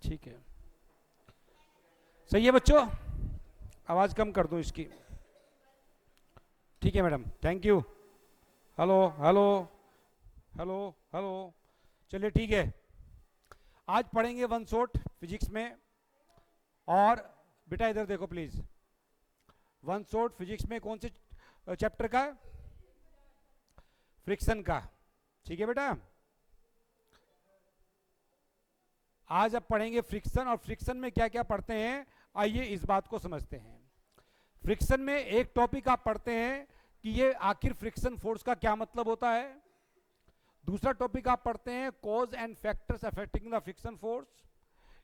ठीक है, सही है बच्चों, आवाज कम कर दूं इसकी। ठीक है madam, thank you. Hello hello hello hello. चलिए ठीक है, आज पढ़ेंगे वन शॉट फिजिक्स में। और बेटा इधर देखो प्लीज, वन शॉट फिजिक्स में कौन से चैप्टर का? फ्रिक्शन का। ठीक है बेटा, आज अब पढ़ेंगे फ्रिक्शन। और फ्रिक्शन में क्या क्या पढ़ते हैं, आइए इस बात को समझते हैं। फ्रिक्शन में एक टॉपिक आप पढ़ते हैं कि ये आखिर फ्रिक्शन फोर्स का क्या मतलब होता है। दूसरा टॉपिक आप पढ़ते हैं cause and factors affecting the friction force.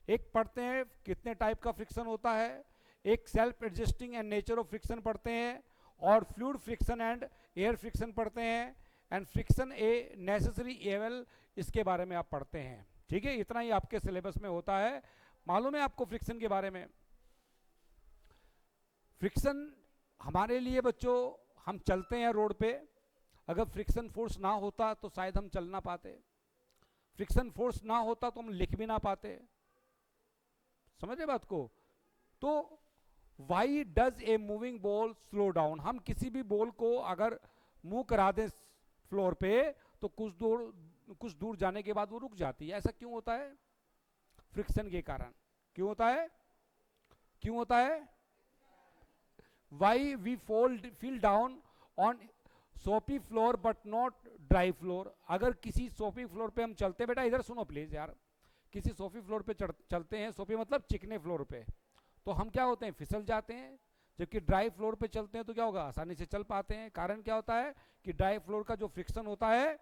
एक पढ़ते हैं कितने टाइप का फ्रिक्शन होता है। एक self adjusting and nature of friction पढ़ते हैं। और fluid friction and air friction पढ़ते हैं। एंड फ्रिक्शन ए नेसेसरी एवल, इसके बारे में आप पढ़ते हैं। ठीक है, इतना ही आपके सिलेबस में होता है। मालूम है आपको फ्रिक्शन के बारे में? फ्रिक्शन हमारे लिए बच्चों, हम चलते हैं रोड पे, अगर फ्रिक्शन फोर्स ना होता तो शायद हम चल ना पाते। फ्रिक्शन फोर्स ना होता तो हम लिख भी ना पाते। समझ रहे बात को? तो why does a moving ball slow down? हम किसी भी बॉल को अगर मूव करा दें फ्लोर पे तो कुछ दूर जाने के बाद वो रुक जाती है। ऐसा क्यों होता है? फ्रिक्शन के कारण। क्यों होता है? क्यों होता है? Why we feel down on soapy floor but not dry floor? अगर किसी सोपी फ्लोर पे हम चलते, बेटा इधर सुनो प्लीज यार, किसी सोफी फ्लोर पे चलते हैं, सोफी मतलब चिकने फ्लोर पे, तो हम क्या होते हैं, फिसल जाते हैं। जबकि ड्राई फ्लोर पे चलते हैं तो क्या होगा, आसानी से चल पाते हैं। कारण क्या होता है कि ड्राई फ्लोर का जो फ्रिक्शन होता है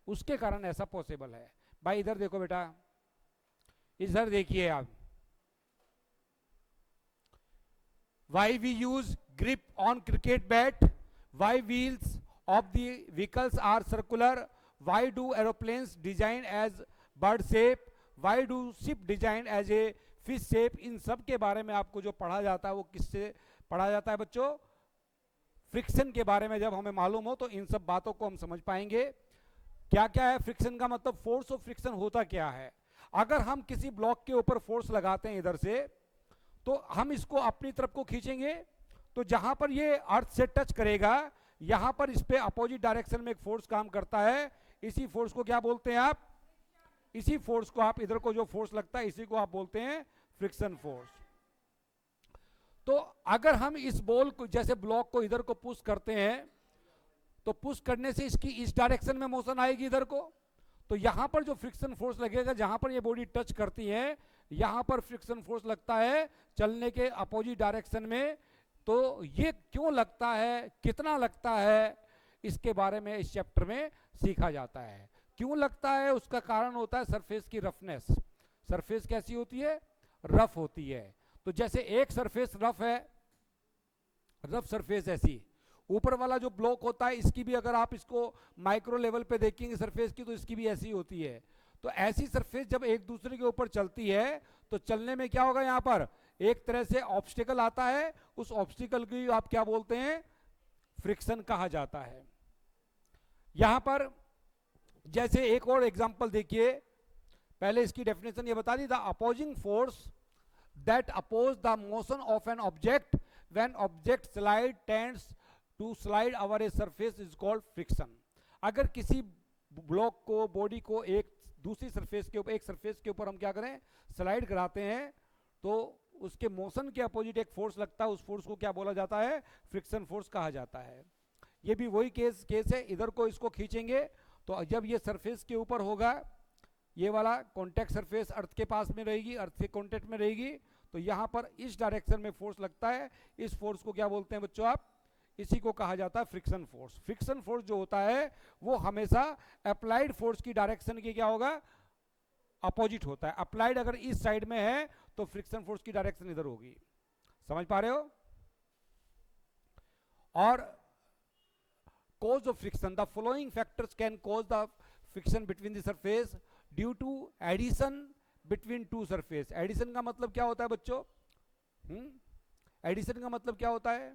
उसके कारण ऐसा पॉसिबल है। भाई इधर देखो बेटा, इधर देखिए आप, why we use grip on cricket bat, why wheels of the vehicles are circular, why do aeroplanes design as bird shape, why do ship design as a fish shape? इन सब के बारे में आपको जो पढ़ा जाता है वो किससे पढ़ा जाता है बच्चों? फ्रिक्शन के बारे में जब हमें मालूम हो तो इन सब बातों को हम समझ पाएंगे। क्या क्या है फ्रिक्शन का मतलब, फोर्स ऑफ फ्रिक्शन होता क्या है। अगर हम किसी ब्लॉक के ऊपर फोर्स लगाते हैं इधर से, तो हम इसको अपनी तरफ को खींचेंगे, तो जहां पर ये अर्थ से टच करेगा यहां पर इस पे अपोजिट डायरेक्शन में एक फोर्स काम करता है। इसी फोर्स को क्या बोलते हैं आप? इसी फोर्स को आप, इधर को जो फोर्स लगता है इसी को आप बोलते हैं फ्रिक्शन फोर्स। तो अगर हम इस बॉल को, जैसे ब्लॉक को इधर को पुश करते हैं, तो पुश करने से इसकी इस डायरेक्शन में मोशन आएगी इधर को, तो यहां पर जो फ्रिक्शन फोर्स लगेगा, जहां पर ये बॉडी टच करती है यहां पर फ्रिक्शन फोर्स लगता है चलने के अपोजिट डायरेक्शन में। तो ये क्यों लगता है, कितना लगता है, इसके बारे में इस चैप्टर में सीखा जाता है। क्यों लगता है, उसका कारण होता है सरफेस की रफनेस। सरफेस कैसी होती है? रफ होती है। तो जैसे एक सरफेस रफ है, रफ सरफेस ऐसी, ऊपर वाला जो ब्लॉक होता है इसकी भी अगर आप इसको माइक्रो लेवल पे देखेंगे सरफेस की, तो इसकी भी ऐसी होती है। तो ऐसी सरफेस जब एक दूसरे के ऊपर चलती है तो चलने में क्या होगा, यहां पर एक तरह से ऑब्स्टिकल आता है। उस ऑब्स्टिकल की आप क्या बोलते हैं? फ्रिक्शन कहा जाता है। यहां पर जैसे एक और एग्जांपल देखिए, पहले इसकी डेफिनेशन ये बता दी, the opposing force that oppose the motion of an object when object slide tends to slide over a surface is called friction. अगर किसी ब्लॉक को, बॉडी को एक दूसरी सरफेस के ऊपर, एक सरफेस के ऊपर हम क्या करें, स्लाइड कराते हैं, तो उसके मोशन के अपोजिट एक फोर्स लगता है, उस फोर्स को क्या बोला जाता है? फ्रिक्शन फोर्स कहा जाता है। ये भी वही केस है, इधर को इसको खींचेंगे तो जब ये सरफेस के ऊपर होगा, ये वाला कॉन्टैक्ट सरफेस अर्थ के पास में रहेगी, अर्थ के कॉन्टैक्ट में रहेगी, तो यहां पर इस डायरेक्शन में फोर्स लगता है। इस फोर्स को क्या बोलते हैं बच्चों आप? इसी को कहा जाता है फ्रिक्शन फोर्स। फ्रिक्शन फोर्स जो होता है वो हमेशा अप्लाइड फोर्स की डायरेक्शन की क्या होगा? अपोजिट होता है। अप्लाइड अगर इस साइड में है तो फ्रिक्शन फोर्स की डायरेक्शन इधर होगी। समझ पा रहे हो? और cause of friction, the following factors can cause the friction between the surface due to addition between two surface। Addition का मतलब क्या होता है बच्चों? एडिशन का मतलब क्या होता है?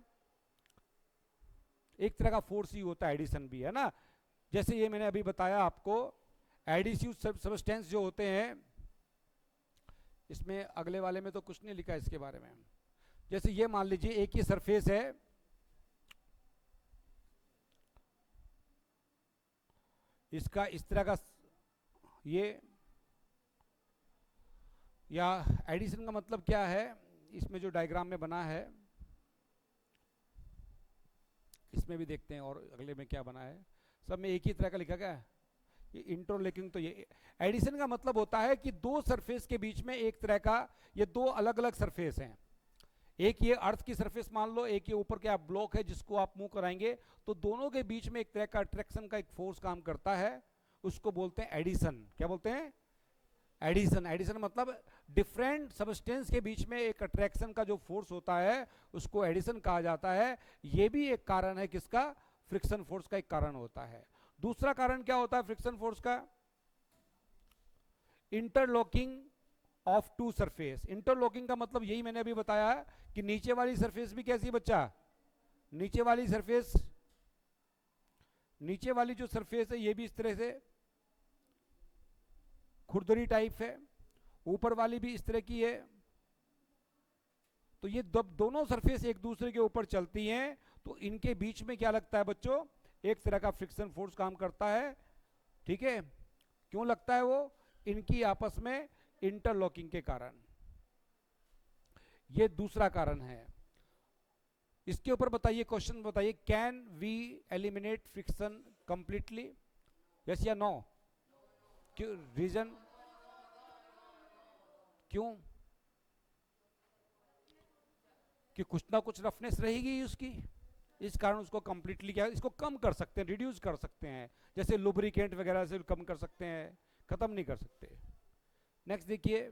एक तरह का फोर्स ही होता है, एडिशन भी है ना। जैसे ये मैंने अभी बताया आपको, एडिसिव सब्सटेंस जो होते हैं, इसमें अगले वाले में तो कुछ नहीं लिखा इसके बारे में। जैसे ये मान लीजिए एक ही सरफेस है, इसका इस तरह का ये, या एडिशन का मतलब क्या है, इसमें जो डायग्राम में बना है इसमें भी देखते हैं और अगले में क्या बना है, सब में एक ही तरह का लिखा गया है। ये इंटरलॉकिंग, तो ये एडिशन का मतलब होता है कि दो सरफेस के बीच में एक तरह का, ये दो अलग अलग सरफेस हैं, एक ये अर्थ की सरफेस मान लो, एक ये ऊपर के आप ब्लॉक है जिसको आप मूव कराएंगे, तो दोनों के बीच में एक तरह का अट्रैक्शन का एक फोर्स काम करता है, उसको बोलते हैं एडिशन। क्या बोलते हैं? एडिशन। एडिशन मतलब डिफरेंट सबस्टेंस के बीच में एक अट्रैक्शन का जो फोर्स होता है उसको एडिशन कहा जाता है। ये भी एक कारण है किसका? फ्रिक्शन फोर्स का एक कारण होता है। दूसरा कारण क्या होता है फ्रिक्शन फोर्स का? Interlocking of two surface. Interlocking का मतलब यही मैंने अभी बताया है कि नीचे वाली सरफेस भी कैसी है बच्चा? नीचे वाली सरफेस, नीचे वाली जो सरफेस है ये भी इस तरह से खुरदरी टाइप है, ऊपर वाली भी इस तरह की है, तो ये दोनों सरफेस एक दूसरे के ऊपर चलती हैं, तो इनके बीच में क्या लगता है बच्चों? एक तरह का फ्रिक्शन फोर्स काम करता है। ठीक है, क्यों लगता है वो? इनकी आपस में इंटरलॉकिंग के कारण। ये दूसरा कारण है। इसके ऊपर बताइए, क्वेश्चन बताइए, can we eliminate friction completely? Yes या नो? क्यों? रीजन क्यों? कि कुछ ना कुछ रफनेस रहेगी उसकी, इस कारण उसको कंप्लीटली क्या, इसको कम कर सकते हैं, रिड्यूस कर सकते हैं, जैसे लुब्रिकेंट वगैरह से कम कर सकते हैं, खत्म नहीं कर सकते। नेक्स्ट देखिए,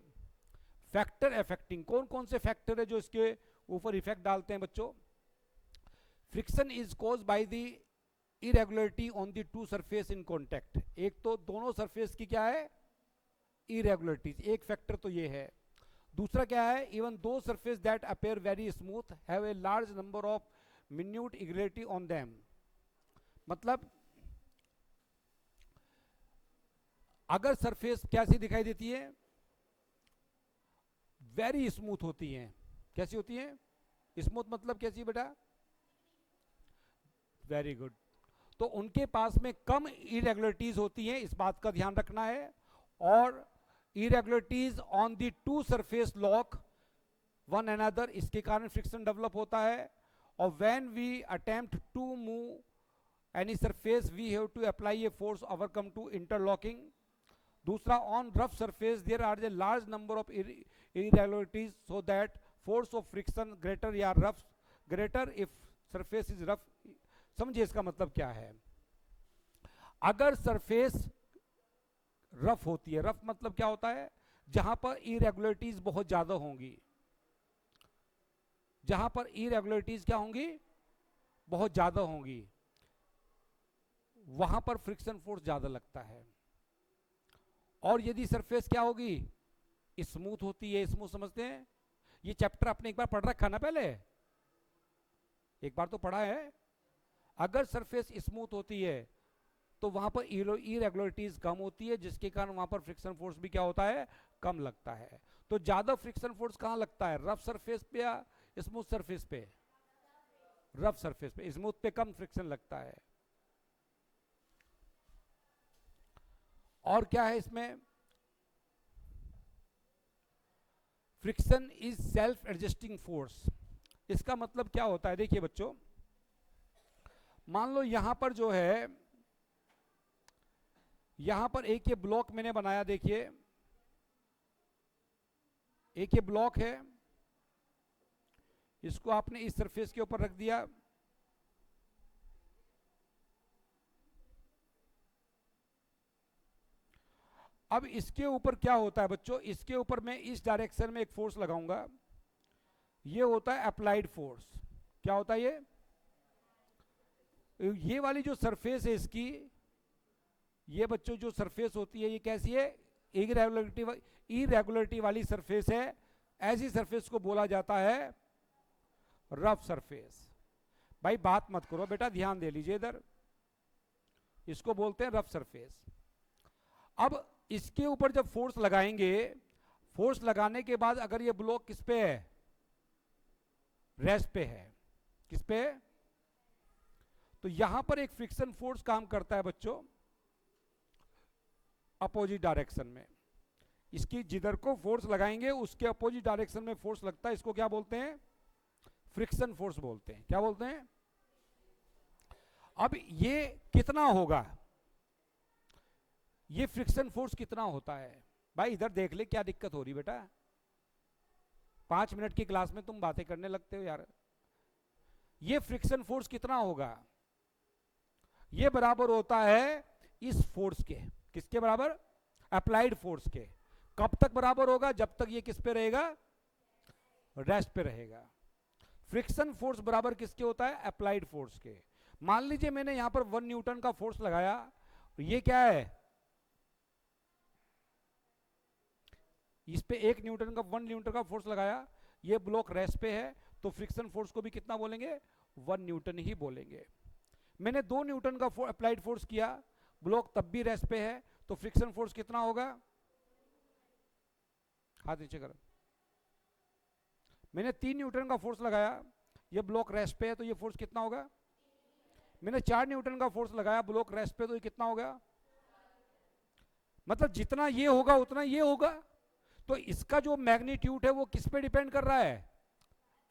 फैक्टर अफेक्टिंग। कौन कौन से फैक्टर है जो इसके ऊपर इफेक्ट डालते हैं बच्चों? Friction is cause by the irregularity on the two surface in contact. एक तो दोनों सरफेस की क्या है? इरेगुलरिटीज, एक फैक्टर तो ये है। दूसरा क्या है? Even though surface that appear very smooth have a large number of minute irregularity on them. मतलब अगर सरफेस कैसी दिखाई देती है? वेरी स्मूथ होती है। कैसी होती है? स्मूथ मतलब कैसी बेटा? Very good. तो उनके पास में कम इरेगुलरिटीज होती हैं, इस बात का ध्यान रखना है। और irregularities on the two surface lock one another, इसके कारण फ्रिक्शन डेवलप होता है। और when we attempt to move any surface we have to apply a force overcome to interlocking. दूसरा, on rough surface there are a large number of irregularities so that force of friction greater या rough greater if surface is rough. समझिए इसका मतलब क्या है? अगर surface rough होती है, रफ मतलब क्या होता है? जहां पर इरेगुलरिटीज बहुत ज्यादा होंगी, जहां पर इरेगुलरिटीज क्या होंगी? बहुत ज्यादा होंगी, वहां पर फ्रिक्शन फोर्स ज्यादा लगता है। और यदि सरफेस क्या होगी? स्मूथ होती है। स्मूथ समझते हैं? ये चैप्टर आपने एक बार पढ़ रखा ना, पहले एक बार तो पढ़ा है। अगर सरफेस स्मूथ होती है तो वहां पर इरेगुलरिटीज कम होती है, जिसके कारण वहां पर फ्रिक्शन फोर्स भी क्या होता है? कम लगता है। तो ज्यादा फ्रिक्शन फोर्स कहां लगता है? रफ सरफेस पे या स्मूथ सरफेस पे? रफ सरफेस पे। स्मूथ पे कम फ्रिक्शन लगता है। और क्या है इसमें? Friction is self adjusting force. इसका मतलब क्या होता है? देखिए बच्चों, मान लो यहां पर जो है, यहां पर एक ये ब्लॉक मैंने बनाया, देखिए एक ये ब्लॉक है, इसको आपने इस सरफेस के ऊपर रख दिया। अब इसके ऊपर क्या होता है बच्चों? इसके ऊपर मैं इस डायरेक्शन में एक फोर्स लगाऊंगा, ये होता है अप्लाइड फोर्स। क्या होता है ये वाली जो सरफेस है इसकी, ये बच्चों जो सरफेस होती है ये कैसी है? इरेगुलरिटी वाली सरफेस है। ऐसी सरफेस को बोला जाता है रफ सरफेस। भाई बात मत करो बेटा, ध्यान दे लीजिए इधर, इसको बोलते हैं रफ सरफेस। अब इसके ऊपर जब फोर्स लगाएंगे, फोर्स लगाने के बाद अगर ये ब्लॉक किस पे है, रेस्ट पे है, किस पे है, तो यहां पर एक फ्रिक्शन फोर्स काम करता है बच्चों अपोजिट डायरेक्शन में। इसकी जिधर को फोर्स लगाएंगे उसके अपोजिट डायरेक्शन में फोर्स लगता है, इसको क्या बोलते हैं, फ्रिक्शन फोर्स बोलते हैं। क्या बोलते हैं? अब ये कितना होगा, ये फ्रिक्शन फोर्स कितना होता है भाई? इधर देख ले क्या दिक्कत हो रही बेटा, 5 मिनट की क्लास में तुम बातें करने लगते हो यार। ये फ्रिक्शन फोर्स कितना होगा? ये बराबर होता है इस फोर्स के, किसके बराबर? अप्लाइड फोर्स के। कब तक बराबर होगा? जब तक ये किस पे रहेगा, रेस्ट पे रहेगा। फ्रिक्शन फोर्स बराबर किसके होता है? अप्लाइड फोर्स के। मान लीजिए मैंने यहां पर 1 न्यूटन का फोर्स लगाया, ये क्या है, इस पे 1 न्यूटन का 1 न्यूटन का फोर्स लगाया, ये ब्लॉक रेस्ट पे है, तो फ्रिक्शन फोर्स को भी कितना बोलेंगे? 1 न्यूटन ही बोलेंगे। मैंने 2 न्यूटन का अप्लाइड फोर्स किया, ब्लॉक तब भी रेस्ट पे है, तो फ्रिक्शन फोर्स कितना होगा? हाथ नीचे करो। मैंने 3 न्यूटन का फोर्स लगाया, ये ब्लॉक रेस्ट पे है, तो ये फोर्स कितना होगा? मैंने 4 न्यूटन का फोर्स लगाया, ब्लॉक रेस्ट पे, तो ये कितना होगा? मतलब जितना ये होगा उतना ये होगा। तो इसका जो मैग्नीट्यूड है वो किस पे डिपेंड कर रहा है?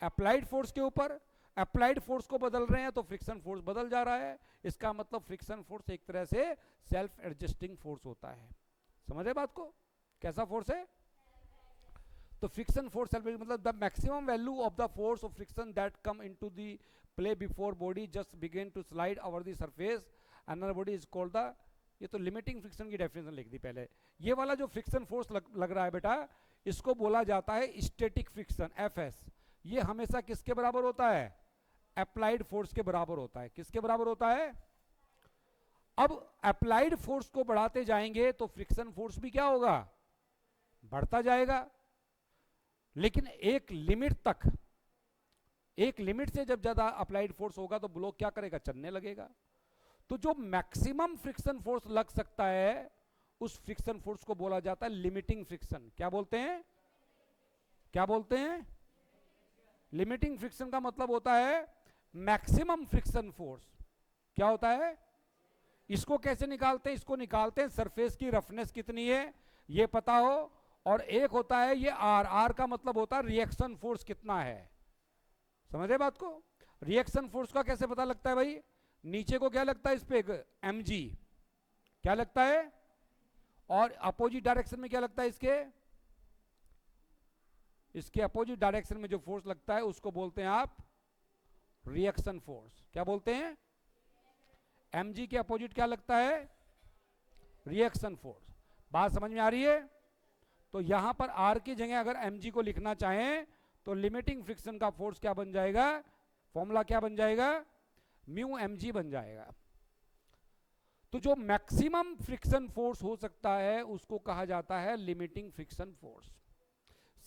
अप्लाइड फोर्स के ऊपर। अप्लाइड फोर्स को बदल रहे हैं तो फ्रिक्शन फोर्स बदल जा रहा है। इसका मतलब फ्रिक्शन फोर्स एक तरह से सेल्फ एडजस्टिंग फोर्स होता है। समझ रहे बात को? कैसा फोर्स है? तो फ्रिक्शन फोर्स मतलब the maximum value of the force of friction that come into the play before body just begin to slide over the surface another body is called the, ये तो लिमिटिंग फ्रिक्शन की definition लिख दी पहले। ये वाला जो friction force लग रहा है बेटा, इसको बोला जाता है स्टैटिक फ्रिक्शन, एफएस। ये हमेशा किसके बराबर होता है? अप्लाइड फोर्स के बराबर होता है। किसके बराबर होता है? अब अप्लाइड फोर्स को बढ़ाते जाएंगे तो फ्रिक्शन फोर्स भी क्या होगा? बढ़ता जाएगा। लेकिन एक लिमिट तक, एक लिमिट से जब ज्यादा अप्लाइड फोर्स होगा तो ब्लॉक क्या करेगा? चलने लगेगा। तो जो मैक्सिमम फ्रिक्शन फोर्स लग सकता है उस फ्रिक्शन फोर्स को बोला जाता है लिमिटिंग फ्रिक्शन। क्या बोलते हैं? क्या बोलते हैं? लिमिटिंग फ्रिक्शन का मतलब होता है मैक्सिमम फ्रिक्शन फोर्स। क्या होता है? इसको कैसे निकालते हैं? इसको निकालते हैं सरफेस की रफनेस कितनी है ये पता हो, और एक होता है ये आर। आर का मतलब होता है रिएक्शन फोर्स कितना है। समझे बात को? रिएक्शन फोर्स का कैसे पता लगता है भाई? नीचे को क्या लगता है इस पे? mg। क्या लगता है? और अपोजिट डायरेक्शन में क्या लगता है इसके? इसके अपोजिट डायरेक्शन में जो फोर्स लगता है उसको बोलते हैं आप रिएक्शन फोर्स। क्या बोलते हैं? mg के अपोजिट क्या लगता है? Reaction force. बात समझ में आ रही है? तो यहां पर r की जगह अगर mg को लिखना चाहें तो लिमिटिंग फ्रिक्शन का फोर्स क्या बन जाएगा? फॉर्मूला क्या बन जाएगा? म्यू mg बन जाएगा। तो जो मैक्सिमम फ्रिक्शन फोर्स हो सकता है उसको कहा जाता है limiting friction force.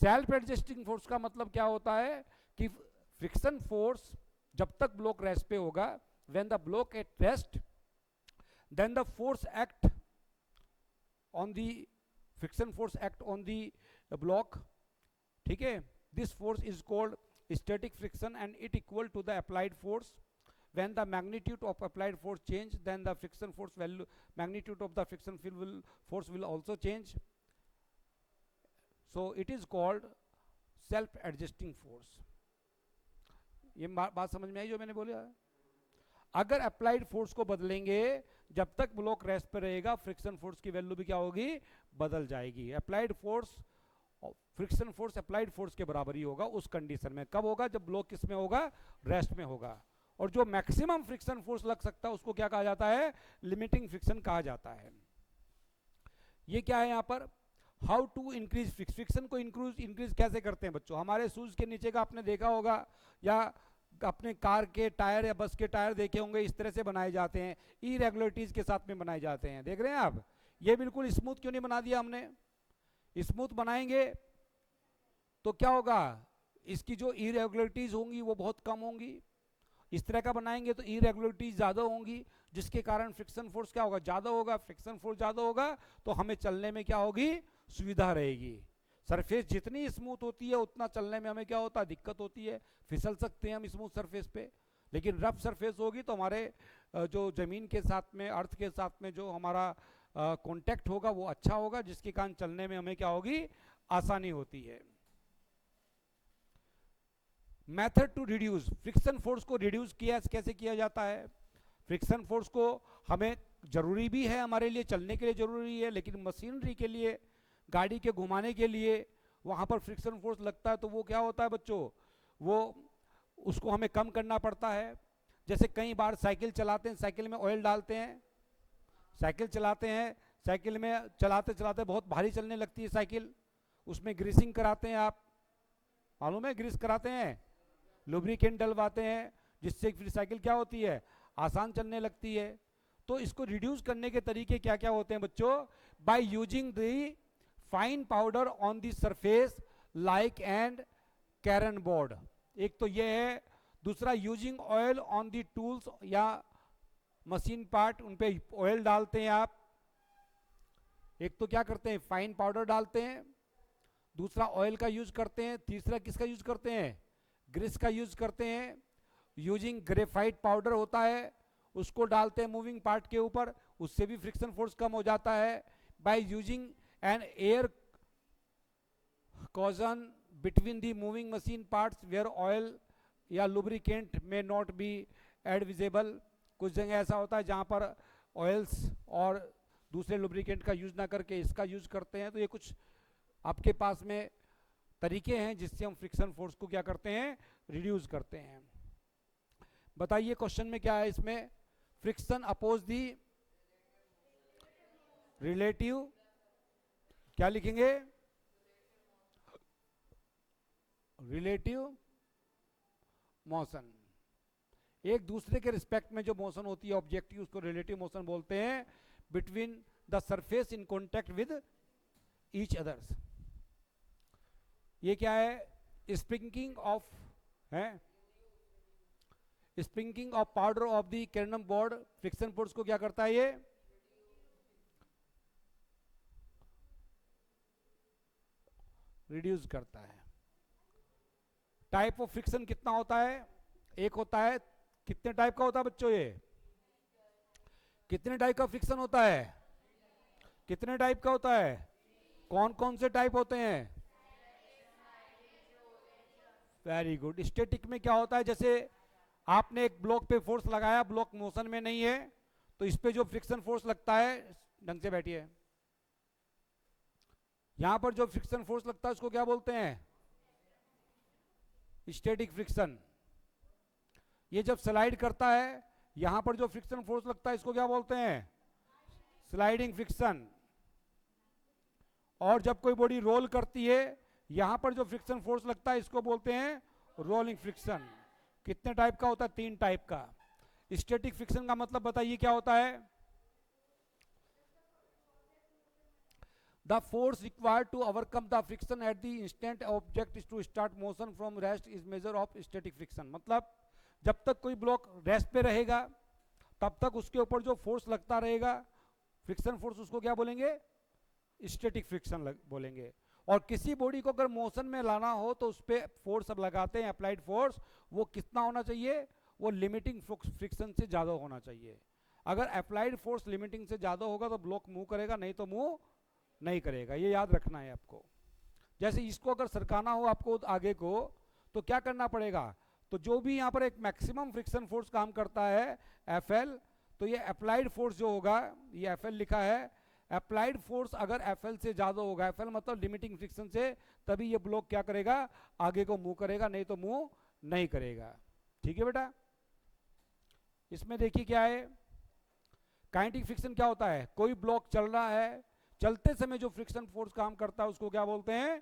Self adjusting force का मतलब क्या होता है कि फ्रिक्शन फोर्स जब तक ब्लॉक रेस्ट पे होगा, when the block at rest then the force act on the friction force act on the block. ठीक है, this force is called static friction and it equal to the applied force. When the magnitude of applied force change, then the friction force value, magnitude of the friction force will also change. So it is called self-adjusting force. ये बात समझ में आई जो मैंने बोला? अगर applied force को बदलेंगे, जब तक ब्लॉक रेस्ट पे रहेगा, फ्रिक्शन फोर्स की वैल्यू भी क्या होगी? बदल जाएगी। Applied force, friction force applied force के बराबर ही होगा उस कंडीशन में। कब होगा? जब ब्लॉक किस में होगा? रेस्ट में होगा। और जो मैक्सिमम फ्रिक्शन फोर्स लग सकता है उसको क्या कहा जाता है? लिमिटिंग फ्रिक्शन कहा जाता है। ये क्या है यहाँ पर? हाउ टू इंक्रीज फ्रिक्शन को इंक्रीज कैसे करते हैं बच्चों? हमारे शूज के नीचे का आपने देखा होगा, या अपने कार के टायर या बस के टायर देखे होंगे, इस तरह से बनाए जाते हैं, इरेगुलरिटीज के साथ में बनाए जाते हैं। देख रहे हैं आप? ये बिल्कुल स्मूथ क्यों नहीं बना दिया हमने? स्मूथ बनाएंगे तो क्या होगा? इसकी जो इरेगुलरिटीज होंगी वो बहुत कम होंगी। इस तरह का बनाएंगे तो इरेगुलरिटीज ज्यादा होंगी, जिसके कारण फ्रिक्शन फोर्स क्या होगा? ज्यादा होगा। फ्रिक्शन फोर्स ज्यादा होगा तो हमें चलने में क्या होगी? सुविधा रहेगी। सरफेस जितनी स्मूथ होती है उतना चलने में हमें क्या होता है, दिक्कत होती है, फिसल सकते हैं हम स्मूथ सरफेस पे। लेकिन रफ सरफेस होगी तो हमारे जो ज़मीन के साथ में, अर्थ के साथ में जो हमारा कांटेक्ट होगा वो अच्छा होगा, जिसके कारण चलने में हमें क्या होगी, आसानी होती है। Method to reduce friction force को रिड्यूस किया कैसे किया जाता है। फ्रिक्शन फोर्स को हमें जरूरी भी है, हमारे लिए चलने के लिए जरूरी है, लेकिन मशीनरी के लिए, गाड़ी के घुमाने के लिए वहाँ पर फ्रिक्शन फोर्स लगता है, तो वो क्या होता है बच्चों, वो उसको हमें कम करना पड़ता है। जैसे कई बार साइकिल चलाते हैं, साइकिल में ऑयल डालते हैं, साइकिल चलाते हैं, साइकिल में चलाते चलाते बहुत भारी चलने लगती है साइकिल, उसमें ग्रीसिंग कराते हैं, आप मालूम है ग्रीस कराते हैं, लुब्रिकेंट डलवाते हैं, जिससे फिर साइकिल क्या होती है, आसान चलने लगती है। तो इसको रिड्यूस करने के तरीके क्या क्या होते हैं बच्चों, by using the fine powder on the surface like and carrom board, एक तो ये है। दूसरा using oil on the tools या मशीन पार्ट, उन पे ऑयल डालते हैं आप। एक तो क्या करते हैं, फाइन पाउडर डालते हैं, दूसरा ऑयल का यूज करते हैं, तीसरा किसका यूज करते हैं, ग्रीस का यूज करते हैं। यूजिंग ग्रेफाइट पाउडर होता है, उसको डालते हैं मूविंग पार्ट के ऊपर, उससे भी फ्रिक्शन फोर्स कम हो जाता है। By using an air cushion between the moving machine parts where oil या लुब्रिकेंट में नॉट बी एडविजिबल, कुछ जगह ऐसा होता है जहाँ पर ऑयल्स और दूसरे लुब्रिकेंट का यूज ना करके इसका यूज करते हैं। तो ये कुछ आपके पास में तरीके हैं जिससे हम फ्रिक्शन फोर्स को क्या करते हैं, रिड्यूस करते हैं। बताइए क्वेश्चन में क्या है, इसमें फ्रिक्शन अपोज दी रिलेटिव, क्या लिखेंगे, रिलेटिव मोशन, एक दूसरे के रिस्पेक्ट में जो मोशन होती है ऑब्जेक्टिव, उसको रिलेटिव मोशन बोलते हैं, between the surface in contact with each others. ये क्या है, स्प्रिंकिंग ऑफ है, sprinkling of powder of the carrom board friction force को क्या करता है, ये रिड्यूस करता है। टाइप ऑफ फ्रिक्शन कितना होता है, एक होता है। कितने टाइप का होता है बच्चों, ये कितने टाइप का फ्रिक्शन होता है, कितने टाइप का होता है, कौन कौन से टाइप होते हैं, वेरी गुड। स्टैटिक में क्या होता है, जैसे आपने एक ब्लॉक पे फोर्स लगाया, ब्लॉक मोशन में नहीं है, तो इस पे जो फ्रिक्शन फोर्स लगता है, ढंग से बैठिए, यहां पर जो फ्रिक्शन फोर्स लगता है उसको क्या बोलते हैं, स्टैटिक फ्रिक्शन। ये जब स्लाइड करता है, यहां पर जो फ्रिक्शन फोर्स लगता है इसको क्या बोलते हैं, स्लाइडिंग फ्रिक्शन। और जब कोई बॉडी रोल करती है, यहां पर जो फ्रिक्शन फोर्स लगता है इसको बोलते हैं रोलिंग फ्रिक्शन। कितने टाइप का होता है, 3 टाइप का। स्टैटिक फ्रिक्शन का मतलब बताइए क्या होता है, the force required to overcome the friction at the instant object is to start motion from rest is measure of static friction. मतलब जब तक कोई ब्लॉक रेस्ट पे रहेगा तब तक उसके ऊपर जो फोर्स लगता रहेगा, फ्रिक्शन फोर्स, उसको क्या बोलेंगे, स्टैटिक फ्रिक्शन बोलेंगे। और किसी बॉडी को अगर मोशन में लाना हो तो उस पर फोर्स अब लगाते हैं, अप्लाइड फोर्स, वो कितना होना चाहिए, वो लिमिटिंग फ्रिक्शन से ज़्यादा होना चाहिए। अगर अप्लाइड फोर्स लिमिटिंग से ज़्यादा होगा तो ब्लॉक मूव करेगा, नहीं तो मूव नहीं करेगा, ये याद रखना है आपको। जैसे इसको अगर सरकाना हो आपको आगे को, तो क्या करना पड़ेगा, तो जो भी यहाँ पर एक मैक्सिमम फ्रिक्शन फोर्स काम करता है एफएल, तो ये अप्लाइड फोर्स जो होगा, ये एफएल लिखा है, अप्लाइड फोर्स अगर एफएल से ज्यादा होगा, एफएल मतलब लिमिटिंग फ्रिक्शन से, तभी ये ब्लॉक क्या करेगा, आगे को मूव करेगा, नहीं तो मूव नहीं करेगा। ठीक है बेटा। इसमें देखिए क्या है, काइनेटिक फ्रिक्शन क्या होता है, कोई ब्लॉक चल रहा है, चलते समय जो फ्रिक्शन फोर्स काम करता है उसको क्या बोलते हैं,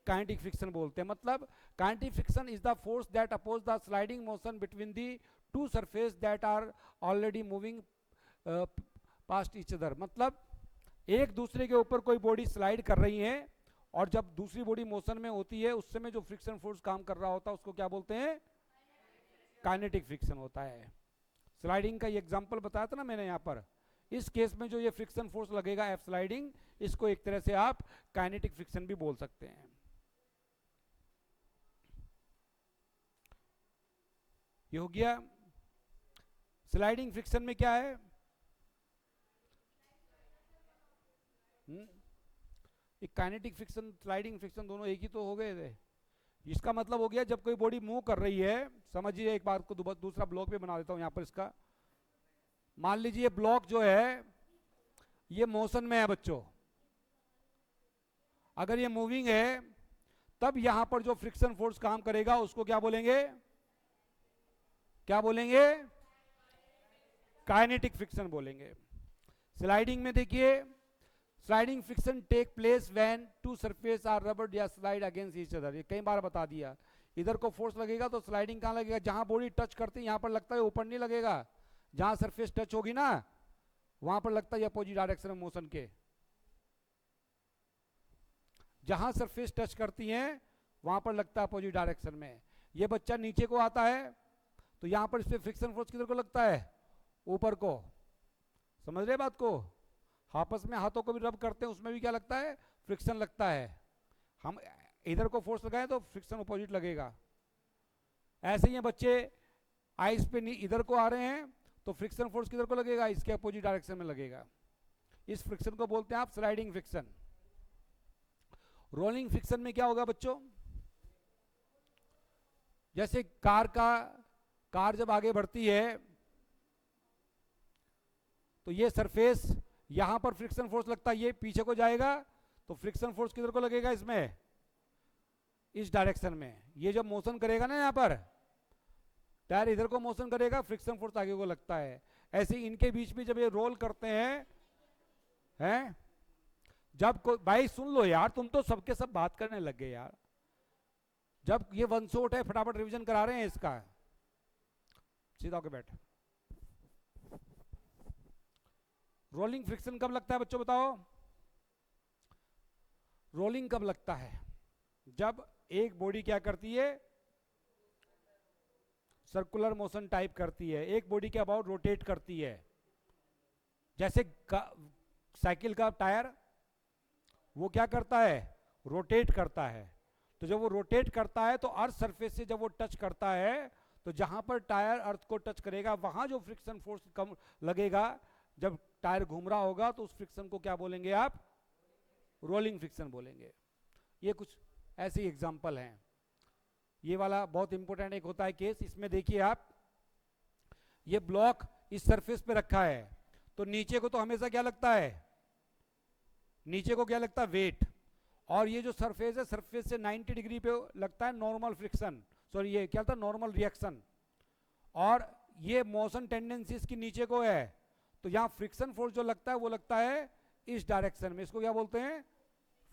काइनेटिक फ्रिक्शन बोलते हैं। मतलब kinetic friction is the force that oppose the sliding motion between the two surface that are already moving past each other. मतलब एक दूसरे के ऊपर कोई बॉडी स्लाइड कर रही है और जब दूसरी बॉडी मोशन में होती है उस समय जो फ्रिक्शन फोर्स काम कर रहा होता है उसको क्या बोलते हैं, काइनेटिक फ्रिक्शन होता है। स्लाइडिंग का ये एग्जांपल बताया था ना मैंने यहाँ पर, इस केस में जो ये फ्रिक्शन फोर्स लगेगा एफ स्लाइडिंग, इसको एक तरह से आप काइनेटिक फ्रिक्शन भी बोल सकते हैं। ये हो गया। स्लाइडिंग फ्रिक्शन में क्या है, एक काइनेटिक फ्रिक्शन स्लाइडिंग फ्रिक्शन दोनों एक ही तो हो गए थे। इसका मतलब हो गया जब कोई बॉडी मूव कर रही है, समझिए एक बात को दूसरा ब्लॉक भी बना देता हूं यहां पर इसका। मान लीजिए ब्लॉक जो है ये मोशन में है बच्चों, अगर ये मूविंग है तब यहां पर जो फ्रिक्शन फोर्स काम करेगा उसको क्या बोलेंगे, क्या बोलेंगे, काइनेटिक फ्रिक्शन बोलेंगे। स्लाइडिंग में देखिए, sliding friction take place when two surface are rubbed या स्लाइड अगेंस्ट ईच अदर। ये कई बार बता दिया। इधर को फोर्स लगेगा तो स्लाइडिंग कहां लगेगा, जहां बॉडी टच करती है यहां पर लगता है, ऊपर नहीं लगेगा। जहां सरफेस टच होगी ना वहां पर लगता है अपोजिट डायरेक्शन में मोशन के। जहां सरफेस टच करती है वहां पर लगता है अपोजिट डायरेक्शन में। ये बच्चा नीचे को आता है तो यहां पर इस पे फ्रिक्शन फोर्स किधर को लगता है, ऊपर को। समझ रहे बात को, आपस में हाथों को भी रब करते हैं उसमें भी क्या लगता है, फ्रिक्शन लगता है। हम इधर को फोर्स लगाएं तो फ्रिक्शन अपोजिट लगेगा। ऐसे ही बच्चे आइस पे इधर को आ रहे हैं तो फ्रिक्शन फोर्स किधर को लगेगा, इसके अपोजिट डायरेक्शन में लगेगा। इस फ्रिक्शन को बोलते हैं आप स्लाइडिंग फ्रिक्शन। रोलिंग फ्रिक्शन में क्या होगा बच्चों, जैसे कार जब आगे बढ़ती है तो ये सरफेस यहां पर फ्रिक्शन फोर्स लगता है, ये पीछे को जाएगा तो फ्रिक्शन फोर्स किधर को लगेगा, इसमें, इस डायरेक्शन में। ये जब मोशन करेगा ना, यहां पर टायर इधर को मोशन करेगा, फ्रिक्शन फोर्स आगे को लगता है। ऐसे इनके बीच में जब ये रोल करते हैं जब कोई, भाई सुन लो यार, तुम तो सबके सब बात करने लग गए यार। जब ये वन शॉट है, फटाफट रिवीजन करा रहे हैं इसका, सीधा होके बैठ। रोलिंग फ्रिक्शन कब लगता है बच्चों बताओ, रोलिंग कब लगता है, जब एक बॉडी क्या करती है, सर्कुलर मोशन टाइप करती है, एक बॉडी के अबाउट रोटेट करती है। जैसे साइकिल का टायर वो क्या करता है, रोटेट करता है। तो जब वो रोटेट करता है तो अर्थ सरफेस से जब वो टच करता है तो जहां पर टायर अर्थ को टच करेगा वहां जो फ्रिक्शन फोर्स कम लगेगा, जब टायर घूम रहा होगा तो उस फ्रिक्शन को क्या बोलेंगे आप, रोलिंग फ्रिक्शन बोलेंगे। ये कुछ ऐसे एग्जांपल हैं। ये वाला बहुत इंपॉर्टेंट एक होता है केस। इसमें देखिए आप, ये ब्लॉक इस सरफेस पे रखा है तो नीचे को तो हमेशा क्या लगता है, नीचे को क्या लगता है, वेट। और ये जो सरफेस है, सरफेस से 90 डिग्री पे लगता है नॉर्मल फ्रिक्शन, सॉरी ये क्या था, नॉर्मल रिएक्शन। और ये मोशन टेंडेंसी इसकी नीचे को है तो यहां फ्रिक्शन फोर्स जो लगता है वो लगता है इस डायरेक्शन में। इसको क्या बोलते हैं,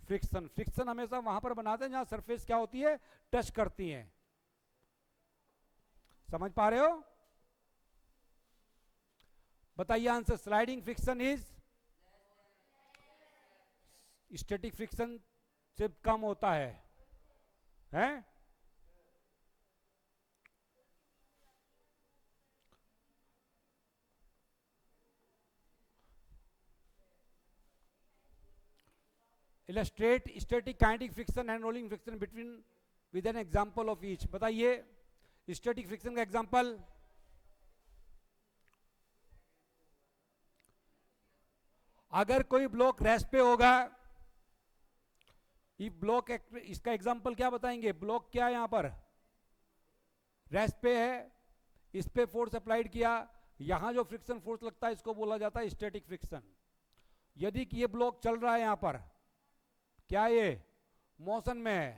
फ्रिक्शन। फ्रिक्शन हमेशा वहां पर बनाते हैं जहां सरफेस क्या होती है, टच करती है। समझ पा रहे हो, बताइए answer. Sliding friction is static friction से कम होता है, हैं? Illustrate static kinetic friction and rolling friction between with an example of each. बताइए स्टैटिक फ्रिक्शन का एग्जांपल। अगर कोई ब्लॉक रेस्ट पे होगा, ये ब्लॉक, इसका एग्जांपल क्या बताएंगे, ब्लॉक क्या है यहां पर, रेस्ट पे है, इस पे फोर्स अप्लाइड किया, यहां जो फ्रिक्शन फोर्स लगता है इसको बोला जाता है स्टैटिक फ्रिक्शन। यदि कि ये ब्लॉक चल रहा है यहां पर, क्या ये मोशन में है,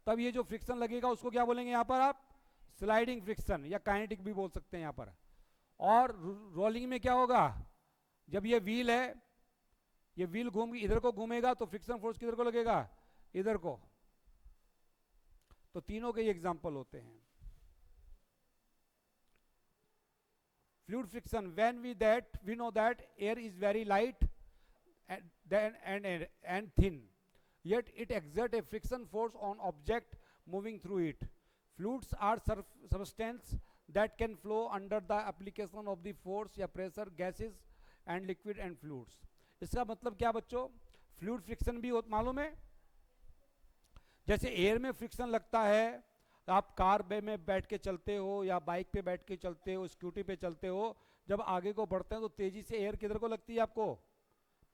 तब ये जो फ्रिक्शन लगेगा उसको क्या बोलेंगे यहां पर आप, स्लाइडिंग फ्रिक्शन या काइनेटिक भी बोल सकते हैं यहां पर। और रोलिंग में क्या होगा, जब ये व्हील है, ये व्हील घूम इधर को घूमेगा तो फ्रिक्शन फोर्स किधर को लगेगा, इधर को। तो तीनों के एग्जांपल होते हैं। Fluid friction, when we know that air is very light and thin, yet it exerts a friction force on object moving through it. Fluids are substances that can flow under the application of the force या pressure. Gases and liquid and fluids. इसका मतलब क्या बच्चों, fluid friction भी मालूम है, जैसे air में फ्रिक्शन लगता है, आप कार में बैठ के चलते हो या बाइक पे बैठ के चलते हो, स्कूटी पे चलते हो, जब आगे को बढ़ते हैं तो तेजी से एयर किधर को लगती है आपको,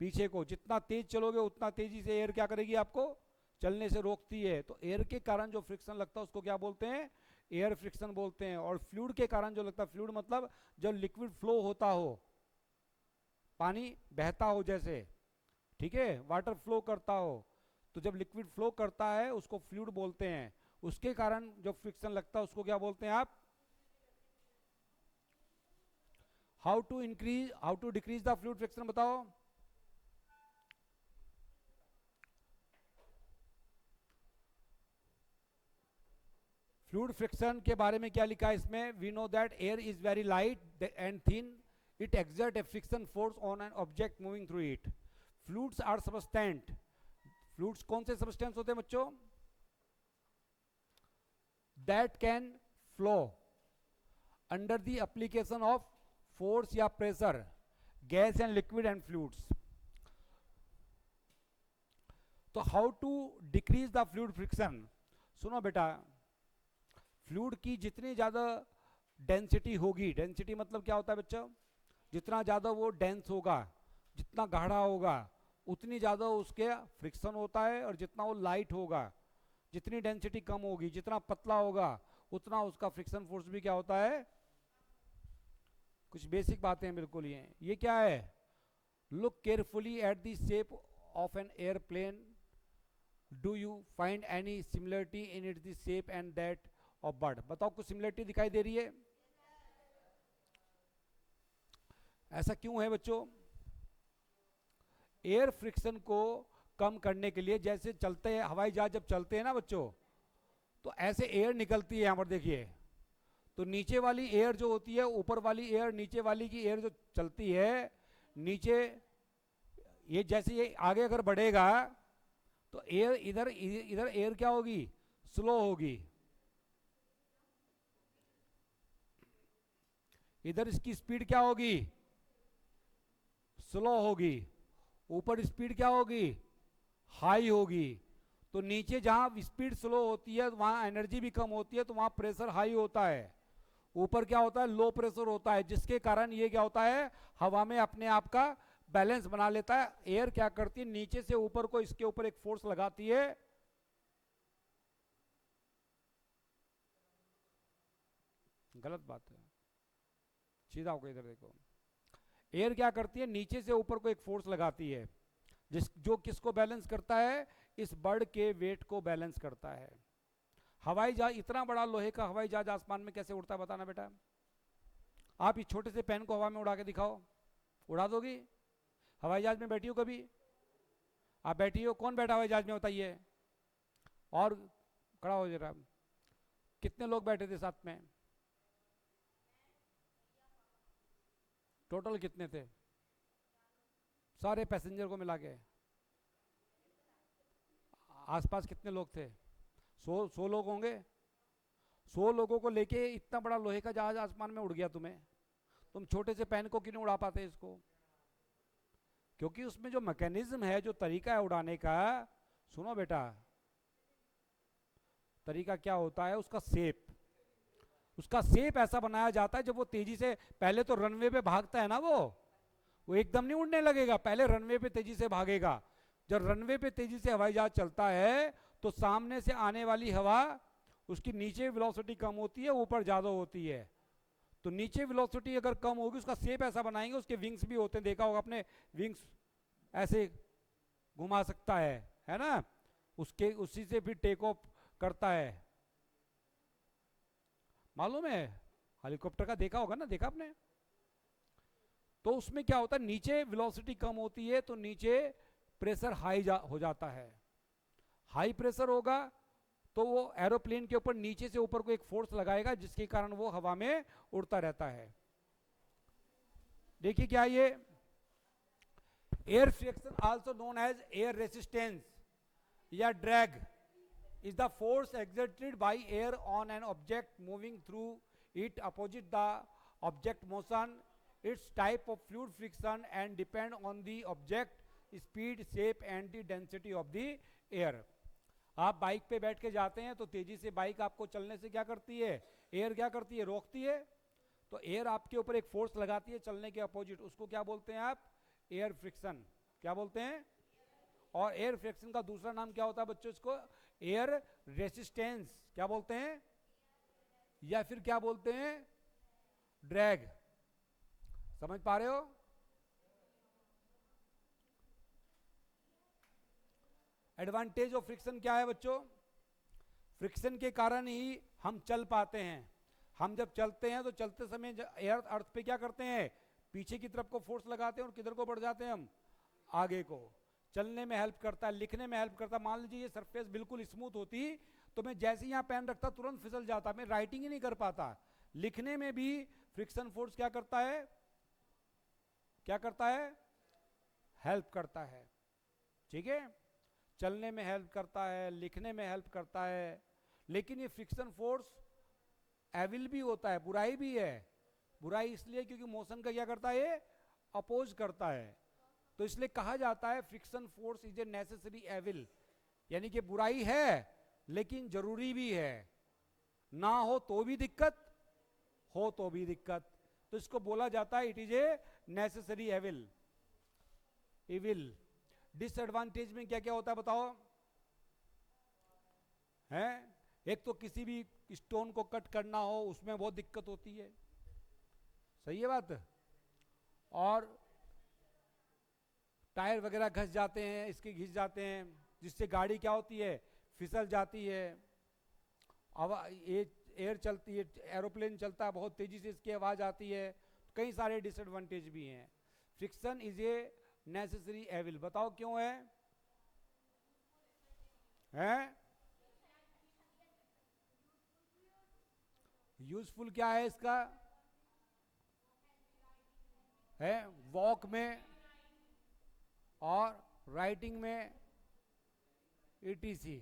पीछे को। जितना तेज चलोगे उतना तेजी से एयर क्या करेगी, आपको चलने से रोकती है। तो एयर के कारण जो फ्रिक्शन लगता है उसको क्या बोलते हैं, एयर फ्रिक्शन बोलते हैं। और फ्लूइड के कारण जो लगता है, फ्लूइड मतलब जब लिक्विड फ्लो होता हो, पानी बहता हो जैसे, ठीक है, वाटर फ्लो करता हो, तो जब लिक्विड फ्लो करता है उसको फ्लूइड बोलते हैं। उसके कारण जो फ्रिक्शन लगता है उसको क्या बोलते हैं आप, how to decrease the fluid friction, बताओ। फ्लूइड फ्रिक्शन के बारे में क्या लिखा है इसमें, we know that air is very light and thin, it exert a friction force on an object moving through it. Fluids are substance, fluids कौन से सबस्टेंस होते हैं बच्चों, that can flow under the application of force या pressure, gas and liquid and fluids. तो how to decrease the fluid friction, सुनो बेटा, fluid की जितनी ज़्यादा डेंसिटी होगी, डेंसिटी मतलब क्या होता है बच्चों, जितना ज़्यादा वो डेंस होगा, जितना गाढ़ा होगा, उतनी ज़्यादा उसके फ्रिक्शन होता है। और जितना वो लाइट होगा, जितनी डेंसिटी कम होगी, जितना पतला होगा, उतना उसका फ्रिक्शन फोर्स भी क्या होता है। कुछ बेसिक बातें हैं बिल्कुल ये क्या है, look carefully at the shape of an airplane, do you find any similarity in it the shape and that of bird, बताओ कुछ सिमिलरिटी दिखाई दे रही है। ऐसा क्यों है बच्चों, एयर फ्रिक्शन को कम करने के लिए, जैसे चलते हैं हवाई जहाज जब चलते हैं ना बच्चों, तो ऐसे एयर निकलती है, यहां पर देखिए, तो नीचे वाली एयर जो होती है, ऊपर वाली एयर, नीचे वाली की एयर जो चलती है नीचे, ये जैसे ये आगे अगर बढ़ेगा तो एयर इधर इधर एयर क्या होगी, स्लो होगी, इधर इसकी स्पीड क्या होगी, स्लो होगी, ऊपर स्पीड क्या होगी, हाई होगी। तो नीचे जहां स्पीड स्लो होती है वहां एनर्जी भी कम होती है, तो वहां प्रेशर हाई होता है, ऊपर क्या होता है, लो प्रेशर होता है, जिसके कारण ये क्या होता है, हवा में अपने आप का बैलेंस बना लेता है। एयर क्या करती है, नीचे से ऊपर को इसके ऊपर एक फोर्स लगाती है, गलत बात है, सीधा होकर इधर देखो, एयर क्या करती है, नीचे से ऊपर को एक फोर्स लगाती है, जो किसको बैलेंस करता है, इस बर्ड के वेट को बैलेंस करता है। हवाई जहाज, इतना बड़ा लोहे का हवाई जहाज आसमान में कैसे उड़ता है बताना बेटा, आप इस छोटे से पेन को हवा में उड़ा के दिखाओ, उड़ा दोगी, हवाई जहाज में बैठी हो कभी, आप बैठी हो, कौन बैठा हवाई जहाज में बताइए, और खड़ा हो जरा, कितने लोग बैठे थे साथ में, टोटल कितने थे, सारे पैसेंजर को मिला के आसपास कितने लोग थे, 100 लोग होंगे। 100 लोगों को लेके इतना बड़ा लोहे का जहाज आसमान में उड़ गया, तुम छोटे से पेन को क्यों नहीं उड़ा पाते इसको, क्योंकि उसमें जो मैकेनिज्म है, जो तरीका है उड़ाने का, सुनो बेटा, तरीका क्या होता है, उसका शेप ऐसा बनाया जाता है, जब वो तेजी से, पहले तो रनवे पे भागता है ना, वो एकदम नहीं उड़ने लगेगा, पहले रनवे पे तेजी से भागेगा। जब रनवे पे तेजी से हवाई जहाज चलता है तो सामने से आने वाली हवा, उसकी नीचे वेलोसिटी कम होती है, ऊपर ज्यादा होती है। तो नीचे वेलोसिटी अगर कम होगी, उसका शेप ऐसा बनाएंगे, उसके विंग्स भी होते हैं, देखा होगा अपने, विंग्स ऐसे घुमा सकता है ना, उसके उसी से फिर टेक ऑफ करता है, मालूम है, हेलीकॉप्टर का देखा होगा ना, देखा आपने। तो उसमें क्या होता है, नीचे वेलोसिटी कम होती है तो नीचे प्रेशर हाई हो जाता है, हाई प्रेशर होगा तो वो एरोप्लेन के ऊपर नीचे से ऊपर को एक फोर्स लगाएगा, जिसके कारण वो हवा में उड़ता रहता है। देखिए क्या ये air friction also known as air resistance या drag is the force exerted by air on an object moving through it opposite the object motion its type of fluid friction and depend on the object speed, shape and the density of the air. आप bike पे बैठ के जाते हैं तो तेजी से bike आपको चलने से क्या करती है, एयर क्या करती है, रोकती है. तो एयर आपके ऊपर एक फोर्स लगाती है चलने के अपोजिट, उसको क्या बोलते हैं आप, एयर फ्रिक्शन. क्या बोलते हैं? और एयर फ्रिक्शन का दूसरा नाम क्या होता है बच्चों, इसको एयर रेसिस्टेंस क्या बोलते हैं, या फिर क्या बोलते हैं, ड्रैग. समझ पा रहे हो? एडवांटेज ऑफ फ्रिक्शन क्या है बच्चों? फ्रिक्शन के कारण ही हम चल पाते हैं. हम जब चलते हैं तो चलते समय एयर अर्थ पे क्या करते हैं, पीछे की तरफ को फोर्स लगाते हैं और किधर को बढ़ जाते हैं हम, आगे को. चलने में हेल्प करता है, लिखने में हेल्प करता है. मान लीजिए ये सरफेस बिल्कुल स्मूथ होती तो मैं जैसे ही यहाँ पेन रखता तुरंत फिसल जाता, मैं राइटिंग ही नहीं कर पाता. लिखने में भी फ्रिक्शन फोर्स क्या करता है, क्या करता है, हेल्प करता है. ठीक है, चलने में हेल्प करता है, लिखने में हेल्प करता है. लेकिन ये फ्रिक्शन फोर्स एविल भी होता है, बुराई भी है. बुराई इसलिए क्योंकि मोशन का क्या करता है, ये अपोज करता है. तो इसलिए कहा जाता है friction force is a necessary evil, यानी कि बुराई है लेकिन जरूरी भी है. ना हो तो भी दिक्कत, हो तो भी दिक्कत. तो इसको बोला जाता है it is a necessary evil, evil. Disadvantage में क्या क्या होता है बताओ, हैं? एक तो किसी भी स्टोन को कट करना हो उसमें बहुत दिक्कत होती है. सही है बात? और टायर वगैरह घस जाते हैं, इसके घिस जाते हैं, जिससे गाड़ी क्या होती है, फिसल जाती है. एयर चलती है, एरोप्लेन चलता है बहुत तेजी से, इसकी आवाज आती है. कई सारे डिसएडवांटेज भी हैं. Friction is a necessary evil. बताओ क्यों है? हैं? यूजफुल क्या है इसका, है वॉक में और राइटिंग में etc.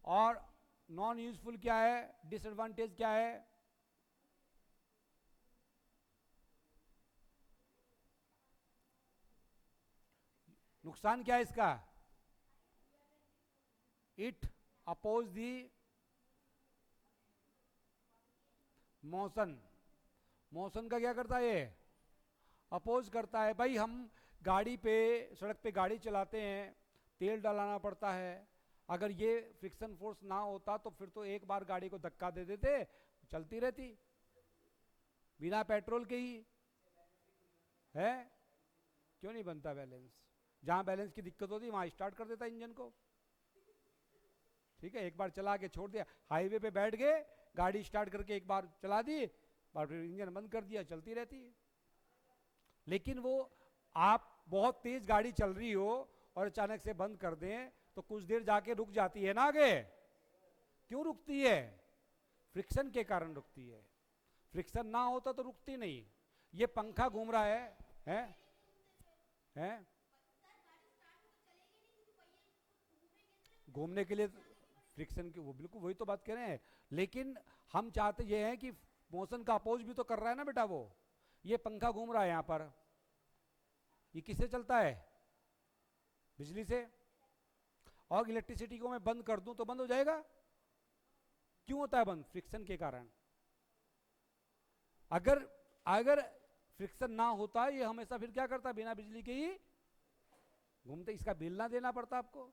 और नॉन यूजफुल क्या है, डिसएडवांटेज क्या है? नुकसान क्या है इसका? It oppose the motion. Motion का क्या करता है, ये अपोज करता है. भाई हम गाड़ी पे, सड़क पे गाड़ी चलाते हैं, तेल डलाना पड़ता है. अगर ये फ्रिक्शन फोर्स ना होता तो फिर तो एक बार गाड़ी को धक्का दे देते, चलती रहती बिना पेट्रोल के ही. है क्यों नहीं बनता बैलेंस? जहां बैलेंस की दिक्कत होती वहां स्टार्ट कर देता इंजन को. ठीक है, एक बार चला के छोड़ दिया, हाईवे पे बैठ गए, गाड़ी स्टार्ट करके एक बार चला दी और फिर इंजन बंद कर दिया, चलती रहती है. लेकिन वो आप बहुत तेज गाड़ी चल रही हो और अचानक से बंद कर दें तो कुछ देर जाके रुक जाती है ना आगे. क्यों रुकती है? फ्रिक्शन के कारण रुकती है. फ्रिक्शन ना होता तो रुकती नहीं. ये पंखा घूम रहा है? हैं? घूमने के लिए फ्रिक्शन की, वो बिल्कुल वही तो बात कह रहे हैं. लेकिन हम चाहते ये हैं कि मोशन का अपोज भी तो कर रहा है ना बेटा. वो ये पंखा घूम रहा है यहां पर, ये किससे चलता है? बिजली से. और इलेक्ट्रिसिटी को मैं बंद कर दूं तो बंद हो जाएगा. क्यों होता है बंद? फ्रिक्शन के कारण. अगर अगर फ्रिक्शन ना होता ये हमेशा फिर क्या करता, बिना बिजली के ही घूमते. इसका बिल ना देना पड़ता आपको,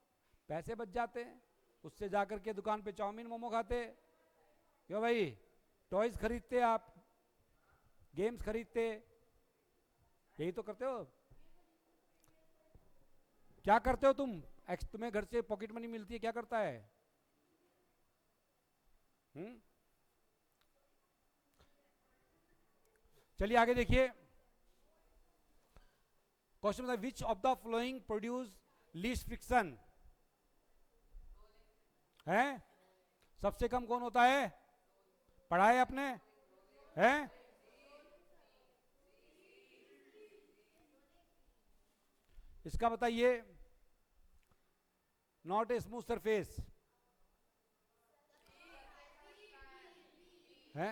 पैसे बच जाते हैं. उससे जाकर के दुकान पे चाउमीन मोमो खाते. क्यों भाई? टॉयज खरीदते, आप गेम्स खरीदते, यही तो करते हो. क्या करते हो तुम? तुम्हें घर से पॉकेट मनी मिलती है, क्या करता है? चलिए आगे देखिए. क्वेश्चन बता, which of the flowing produce least friction? है सबसे कम कौन होता है? पढ़ा है आपने? है इसका बताइए. नॉट ए स्मूथ सरफेस है.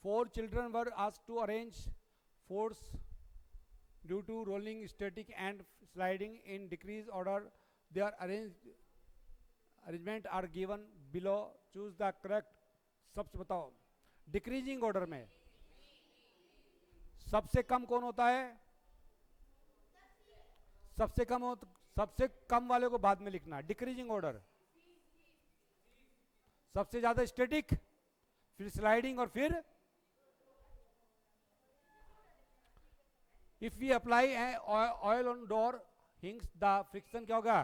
4 children were asked to arrange force due to rolling, static and sliding in decrease order. Their arrangement are given below. Choose the correct. सबसे बताओ डिक्रीजिंग ऑर्डर में सबसे कम कौन होता है? सबसे कम वाले को बाद में लिखना. डिक्रीजिंग ऑर्डर सबसे ज्यादा स्टैटिक, फिर स्लाइडिंग और फिर if we apply oil on door hinges the friction क्या होगा?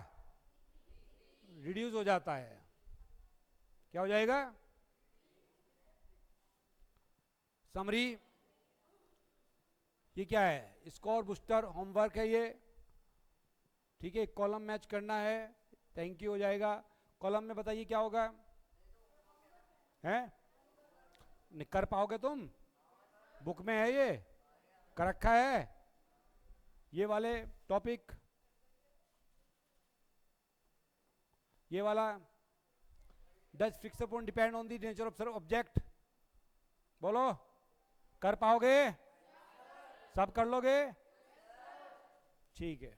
रिड्यूस हो जाता है. क्या हो जाएगा? समरी. ये क्या है? स्कोर बूस्टर होमवर्क है ये. ठीक है, कॉलम मैच करना है. थैंक यू हो जाएगा. कॉलम में बताइए क्या होगा? हैं कर पाओगे तुम? बुक में है ये, कर रखा है ये वाले टॉपिक. ये वाला does friction point depend on the nature of object. बोलो, कर पाओगे? सब कर लोगे? ठीक है.